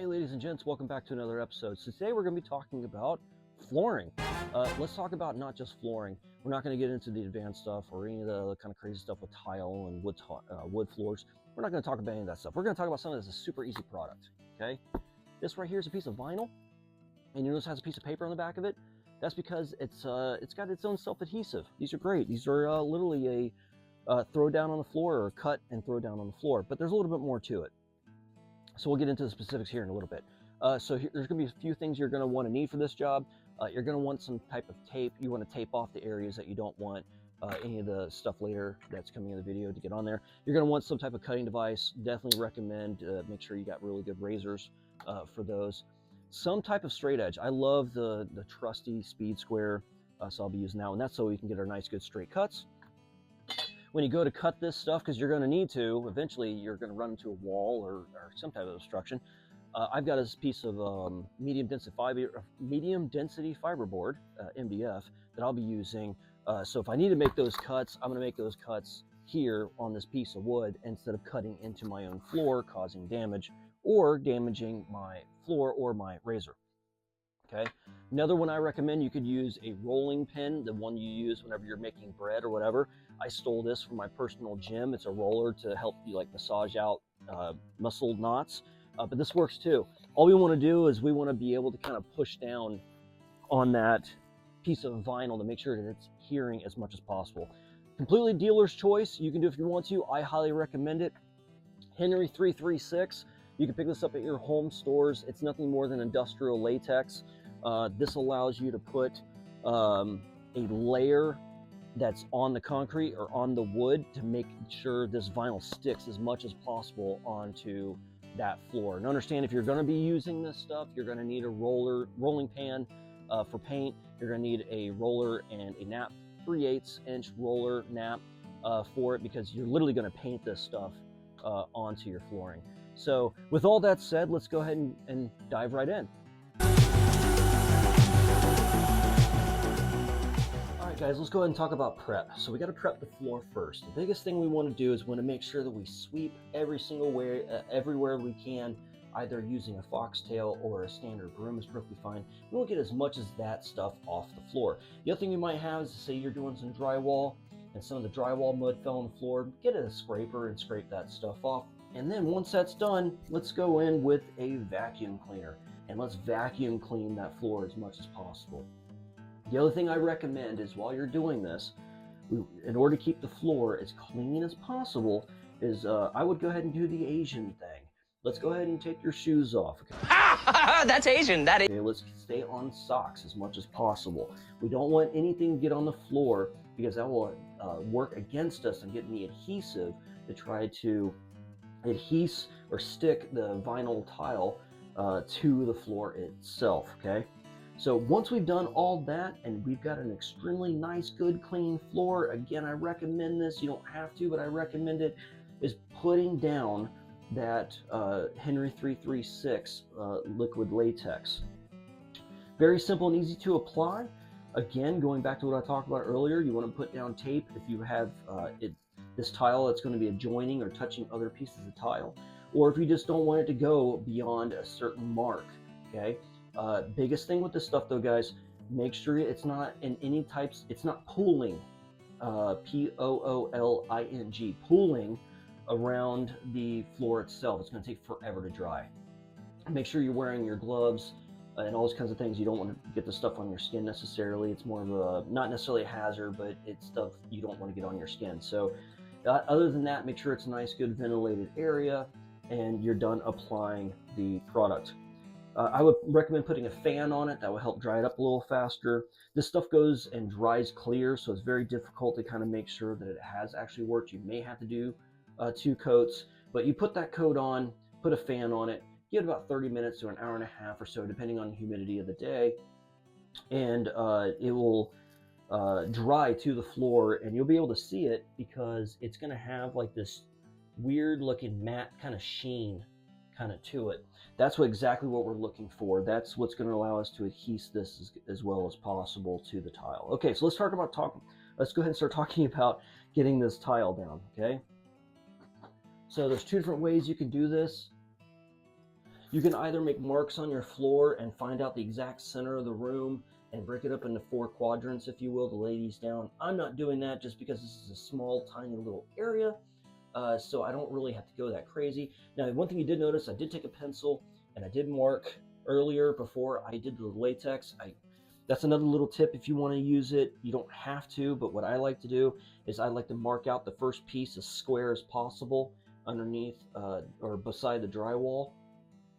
Hey ladies and gents, welcome back to another episode. So today we're going to be talking about flooring. Let's talk about not just flooring. We're not going to get into the advanced stuff or any of the kind of crazy stuff with tile and wood floors. We're not going to talk about any of that stuff. We're going to talk about something that's a super easy product, okay? This right here is a piece of vinyl, and you notice it has a piece of paper on the back of it. That's because it's got its own self-adhesive. These are great. These are literally a throw down on the floor or cut and throw down on the floor, but there's a little bit more to it. So we'll get into the specifics here in a little bit. There's going to be a few things you're going to want to need for this job. You're going to want some type of tape. You want to tape off the areas that you don't want any of the stuff later that's coming in the video to get on there. You're going to want some type of cutting device. Definitely recommend make sure you got really good razors for those. Some type of straight edge. I love the trusty speed square, so I'll be using that one. That's so we can get our nice good straight cuts. When you go to cut this stuff, because you're going to need to, eventually you're going to run into a wall or some type of obstruction. I've got this piece of medium density fiberboard, MDF, that I'll be using. So if I need to make those cuts, I'm going to make those cuts here on this piece of wood instead of cutting into my own floor, causing damage or damaging my floor or my razor. Okay. Another one I recommend, you could use a rolling pin, the one you use whenever you're making bread or whatever. I stole this from my personal gym. It's a roller to help you like massage out muscle knots, but this works too. All we want to do is we want to be able to kind of push down on that piece of vinyl to make sure that it's adhering as much as possible. Completely dealer's choice. You can do it if you want to. I highly recommend it. Henry 336. You can pick this up at your home stores. It's nothing more than industrial latex. This allows you to put a layer that's on the concrete or on the wood to make sure this vinyl sticks as much as possible onto that floor. And understand, if you're going to be using this stuff, you're going to need a rolling pan for paint. You're going to need a roller and a nap, 3/8 inch roller nap for it, because you're literally going to paint this stuff onto your flooring. So with all that said, let's go ahead and dive right in. Guys, let's go ahead and talk about prep. So we got to prep the floor first. The biggest thing we want to do is we want to make sure that we sweep every single way, everywhere we can, either using a foxtail or a standard broom is perfectly fine. We won't get as much as that stuff off the floor. The other thing you might have is, say you're doing some drywall and some of the drywall mud fell on the floor, get a scraper and scrape that stuff off. And then once that's done, let's go in with a vacuum cleaner and let's vacuum clean that floor as much as possible. The other thing I recommend is, while you're doing this, in order to keep the floor as clean as possible, is I would go ahead and do the Asian thing. Let's go ahead and take your shoes off. Okay? That's Asian. That is. Okay, let's stay on socks as much as possible. We don't want anything to get on the floor, because that will work against us and get the adhesive to try to adhese or stick the vinyl tile to the floor itself. Okay. So once we've done all that and we've got an extremely nice, good, clean floor, again, I recommend this. You don't have to, but I recommend it, is putting down that Henry 336 liquid latex. Very simple and easy to apply. Again, going back to what I talked about earlier, you want to put down tape if you have this tile that's going to be adjoining or touching other pieces of tile, or if you just don't want it to go beyond a certain mark, okay? Biggest thing with this stuff though, guys, make sure it's not in any types, it's not pooling, P-O-O-L-I-N-G, pooling around the floor itself. It's going to take forever to dry. Make sure you're wearing your gloves and all those kinds of things. You don't want to get the stuff on your skin necessarily. It's more of a, not necessarily a hazard, but it's stuff you don't want to get on your skin. So other than that, make sure it's a nice, good ventilated area and you're done applying the product. I would recommend putting a fan on it. That will help dry it up a little faster. This stuff goes and dries clear, so it's very difficult to kind of make sure that it has actually worked. You may have to do 2 coats, but you put that coat on, put a fan on it, give it about 30 minutes to an hour and a half or so, depending on the humidity of the day, and it will dry to the floor, and you'll be able to see it because it's going to have like this weird looking matte kind of sheen kind of to it. That's exactly what we're looking for. That's what's going to allow us to adhese this as well as possible to the tile. Okay, so let's go ahead and start talking about getting this tile down. Okay, so there's 2 different ways you can do this. You can either make marks on your floor and find out the exact center of the room and break it up into 4 quadrants, if you will, to lay these down. I'm not doing that just because this is a small, tiny little area, so I don't really have to go that crazy. Now, one thing you did notice, I did take a pencil and I did mark earlier before I did the latex. That's another little tip if you want to use it. You don't have to, but what I like to do is I like to mark out the first piece as square as possible underneath or beside the drywall,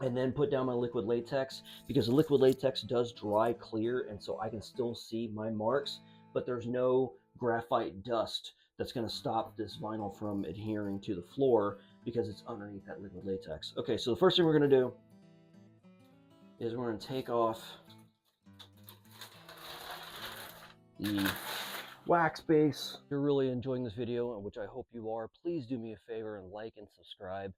and then put down my liquid latex, because the liquid latex does dry clear, and so I can still see my marks, but there's no graphite dust that's going to stop this vinyl from adhering to the floor because it's underneath that liquid latex. Okay, so the first thing we're going to do is we're going to take off the wax base. If you're really enjoying this video, which I hope you are, please do me a favor and like and subscribe.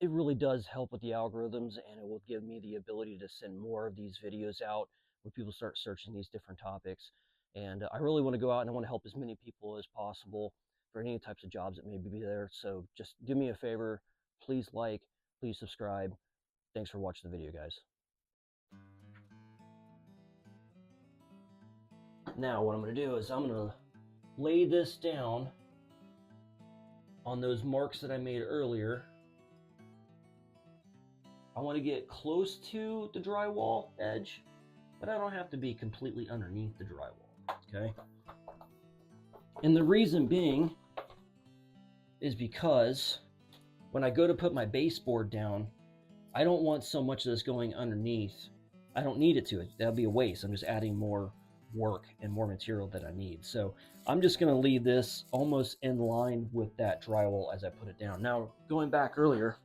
It really does help with the algorithms, and it will give me the ability to send more of these videos out when people start searching these different topics. And I really want to go out and I want to help as many people as possible for any types of jobs that may be there. So just do me a favor, please like, please subscribe. Thanks for watching the video, guys. Now what I'm going to do is I'm going to lay this down on those marks that I made earlier. I want to get close to the drywall edge, but I don't have to be completely underneath the drywall, okay? And the reason being is because when I go to put my baseboard down, I don't want so much of this going underneath. I don't need it to. That'll be a waste. I'm just adding more work and more material that I need. So I'm just going to leave this almost in line with that drywall as I put it down. Now, going back earlier,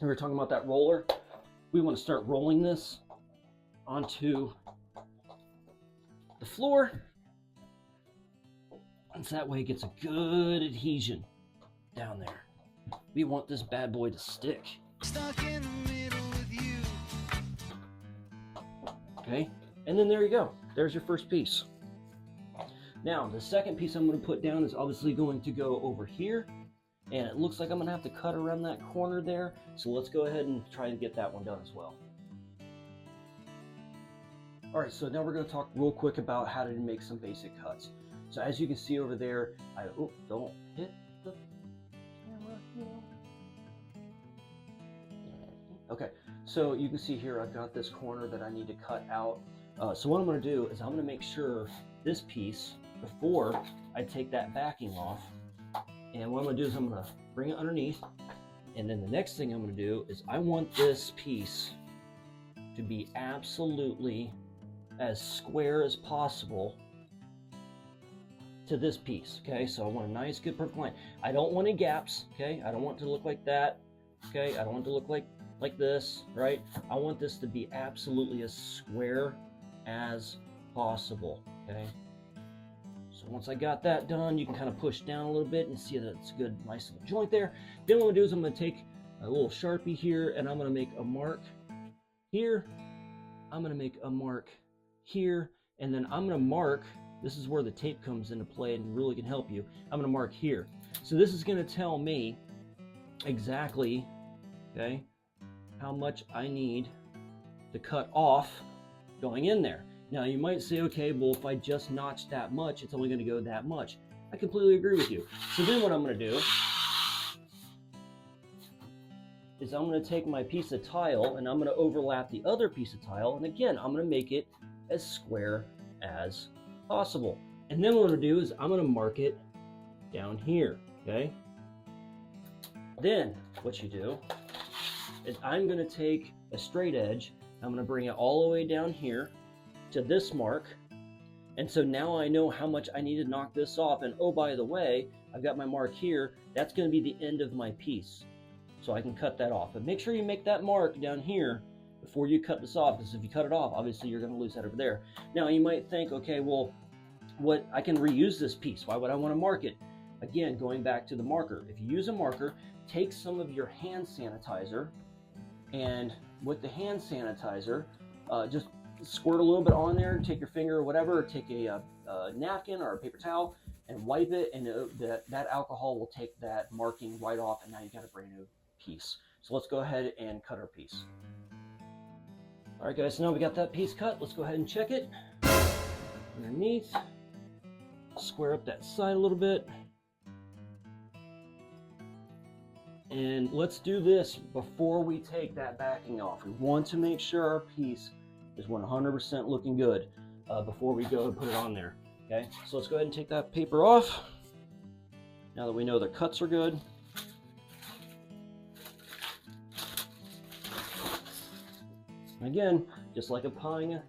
we were talking about that roller. We want to start rolling this onto the floor, and so that way it gets a good adhesion down there. We want this bad boy to stick. Stuck in the middle with you. Okay, and then there you go. There's your first piece. Now, the second piece I'm going to put down is obviously going to go over here. And it looks like I'm going to have to cut around that corner there. So let's go ahead and try to get that one done as well. All right, so now we're going to talk real quick about how to make some basic cuts. So as you can see over there, don't hit the camera. Okay, so you can see here I've got this corner that I need to cut out. So what I'm going to do is I'm going to make sure this piece, before I take that backing off, and what I'm going to do is I'm going to bring it underneath, and then the next thing I'm going to do is I want this piece to be absolutely as square as possible to this piece, okay? So I want a nice, good, perfect line. I don't want any gaps, okay? I don't want it to look like that, okay? I don't want it to look like this, right? I want this to be absolutely as square as possible, okay? So once I got that done, you can kind of push down a little bit and see that it's a good, nice little joint there. Then what I'm going to do is I'm going to take a little Sharpie here, and I'm going to make a mark here. I'm going to make a mark here, and then I'm going to mark, this is where the tape comes into play and really can help you. I'm going to mark here. So this is going to tell me exactly, okay, how much I need to cut off going in there. Now you might say, okay, well, if I just notch that much, it's only going to go that much. I completely agree with you. So then what I'm going to do is I'm going to take my piece of tile and I'm going to overlap the other piece of tile. And again, I'm going to make it as square as possible. And then what I'm going to do is I'm going to mark it down here, okay? Then what you do is I'm going to take a straight edge. I'm going to bring it all the way down here to this mark, and so now I know how much I need to knock this off. And oh, by the way, I've got my mark here. That's going to be the end of my piece, so I can cut that off. But make sure you make that mark down here before you cut this off, because if you cut it off, obviously you're going to lose that over there. Now you might think, okay, well, I can reuse this piece. Why would I want to mark it? Again, going back to the marker. If you use a marker, take some of your hand sanitizer, and with the hand sanitizer, just squirt a little bit on there, take your finger or whatever, or take a napkin or a paper towel and wipe it, and that alcohol will take that marking right off, and now you got a brand new piece. So let's go ahead and cut our piece. All right, guys, so now we got that piece cut. Let's go ahead and check it. Underneath, square up that side a little bit. And let's do this before we take that backing off. We want to make sure our piece is 100% looking good before we go and put it on there. Okay, so let's go ahead and take that paper off. Now that we know the cuts are good. Again, just like applying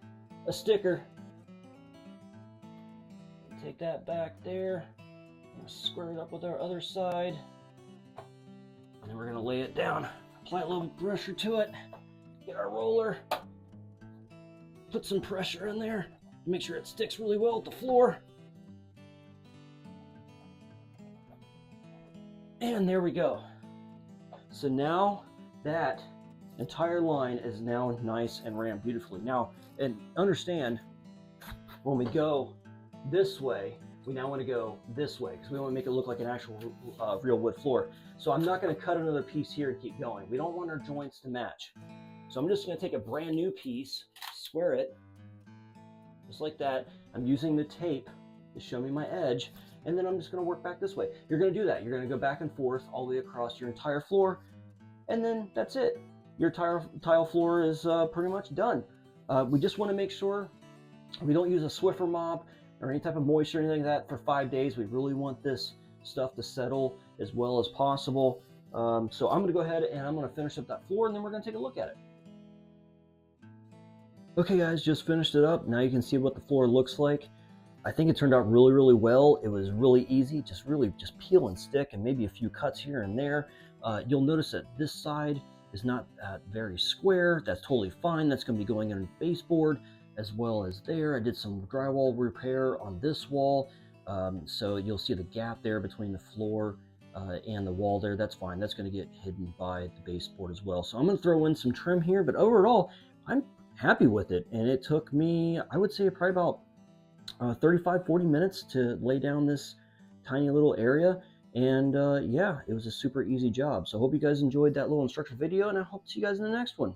a sticker, take that back there, square it up with our other side, and then we're gonna lay it down, apply a little pressure to it, get our roller, put some pressure in there, make sure it sticks really well with the floor. And there we go. So now that entire line is now nice and ran beautifully. Now, and understand, when we go this way, we now want to go this way because we want to make it look like an actual real wood floor. So I'm not going to cut another piece here and keep going. We don't want our joints to match. So I'm just going to take a brand new piece, square it, just like that. I'm using the tape to show me my edge, and then I'm just going to work back this way. You're going to do that. You're going to go back and forth all the way across your entire floor, and then that's it. Your tile floor is pretty much done. We just want to make sure we don't use a Swiffer mop or any type of moisture or anything like that for 5 days. We really want this stuff to settle as well as possible. So I'm going to go ahead and I'm going to finish up that floor, and then we're going to take a look at it. Okay guys, just finished it up. Now you can see what the floor looks like. I think it turned out really, really well. It was really easy, just peel and stick, and maybe a few cuts here and there. You'll notice that this side is not very square. That's totally fine. That's going to be going in a baseboard as well as there. I did some drywall repair on this wall. So you'll see the gap there between the floor and the wall there. That's fine. That's going to get hidden by the baseboard as well. So I'm going to throw in some trim here, but overall, I'm happy with it. And it took me, I would say, probably about 35-40 minutes to lay down this tiny little area. And yeah, it was a super easy job. So I hope you guys enjoyed that little instruction video, and I hope to see you guys in the next one.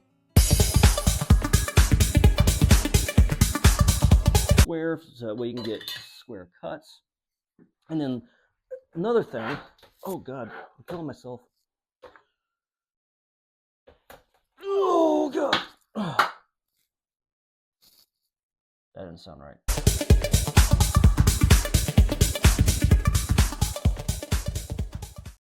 Square, so that way you can get square cuts. And then another thing, oh God, I'm killing myself. Oh God. That didn't sound right.